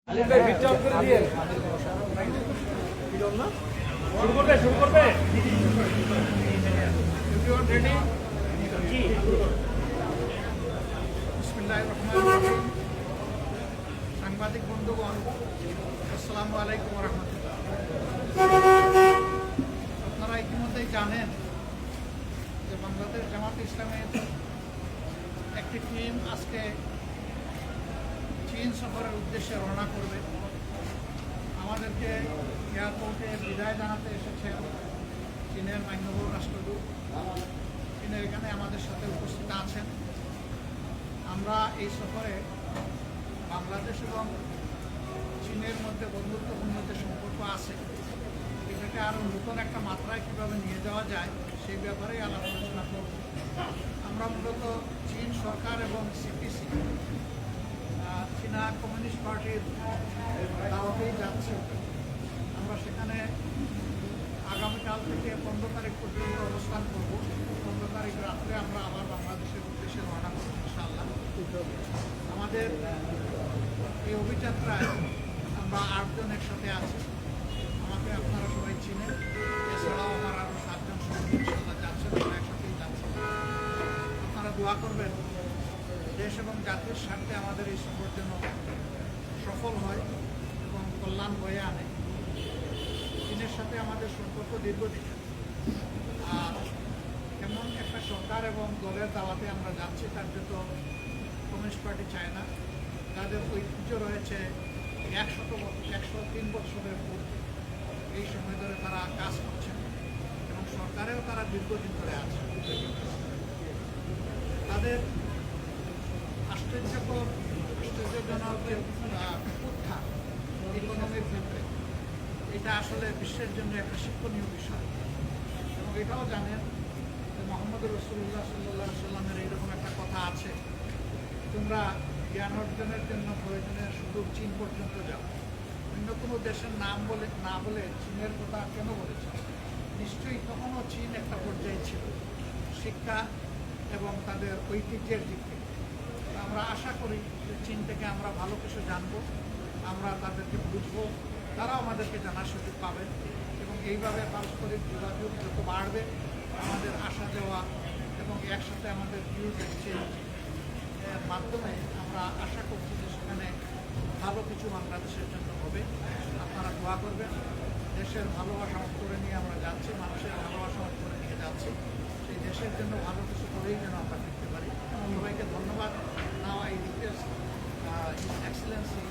সাংবাদিক বন্ধুগণ, আসসালামু আলাইকুম ওয়া রাহমাতুল্লাহ। আপনারা ইতিমধ্যেই জানেন যে বাংলাদেশ জামাত ইসলামের একটি টিম আজকে চীন সফরের উদ্দেশ্যে রওনা করবে। আমাদেরকে এয়ারপোর্টে বিদায় জানাতে এসেছেন চীনের মাননীয় রাষ্ট্রদূত। তিনি এখানে আমাদের সাথে উপস্থিত আছেন। আমরা এই সফরে বাংলাদেশ এবং চীনের মধ্যে বন্ধুত্বপূর্ণ যে সম্পর্ক আছে, এটাকে আরও নতুন একটা মাত্রায় কীভাবে নিয়ে যাওয়া যায় সেই ব্যাপারেই আলাপ আলোচনা করব। আমরা মূলত চীন সরকার এবং সিপিসি, চীনা কমিউনিস্ট পার্টির দাওয়াতেই যাচ্ছি। আমরা সেখানে আগামীকাল থেকে 15 তারিখ পর্যন্ত অবস্থান করব। 15 তারিখ রাত্রে আমরা আবার বাংলাদেশের উদ্দেশ্যে রওনা করব ইনশাআল্লাহ। আমাদের এই অভিযাত্রায় আমরা 8 জন একসাথে আছি। আমাকে আপনারা সবাই চিনেন। এছাড়াও আমার আরও 7 জন সঙ্গে ইনশাআল্লাহ যাচ্ছেন, আমরা একসাথেই যাচ্ছি। আপনারা দোয়া করবেন দেশ এবং জাতির স্বার্থে আমাদের এই সফর যেন সফল হয় এবং কল্যাণ বয়ে আনে। চীনের সাথে আমাদের সম্পর্ক দীর্ঘদিনের। আর এমন একটা সরকার এবং দলের দাওয়াতে আমরা যাচ্ছি তার জন্য কমিউনিস্ট পার্টি চায় না, যাদের ঐতিহ্য রয়েছে 103 বছরের পূর্বে। এই সময় ধরে তারা কাজ করছেন এবং সরকারেও তারা দীর্ঘদিন ধরে আছে। তাদের আশ্চর্যজনক যে উত্থান ইকোনমির ক্ষেত্রে, এটা আসলে বিশ্বের জন্য একটা শিক্ষণীয় বিষয়। এবং এটাও জানেন যে মোহাম্মদ রাসূলুল্লাহ সাল্লাল্লাহু আলাইহি সাল্লামের এইরকম একটা কথা আছে, তোমরা জ্ঞান অর্জনের জন্য প্রয়োজনের শুধু চীন পর্যন্ত যাও। অন্য কোনো দেশের নাম না বলে চীনের কথা কেন বলেছে? নিশ্চয়ই তখনও চীন একটা পর্যায়ে ছিল শিক্ষা এবং তাদের ঐতিহ্যের দিক থেকে। আমরা আশা করি যে চীন থেকে আমরা ভালো কিছু জানবো, আমরা তাদেরকে বুঝবো, তারাও আমাদেরকে জানার সুযোগ পাবেন এবং এইভাবে পারস্পরিক যোগাযোগ যত বাড়বে, আমাদের আসা যাওয়া এবং একসাথে আমাদের ভিউজ এক্সচেঞ্জ এর মাধ্যমে আমরা আশা করছি যে সেখানে ভালো কিছু বাংলাদেশের জন্য হবে। আপনারা দোয়া করবেন। দেশের ভালোবাসা অন্তরে নিয়ে আমরা যাচ্ছি, মানুষের ভালোবাসা অন্তরে নিয়ে যাচ্ছি। সেই দেশের জন্য ভালো কিছু করেই যেন আমরা ফিরতে পারি। সবাইকে ধন্যবাদ। Now I request his Excellency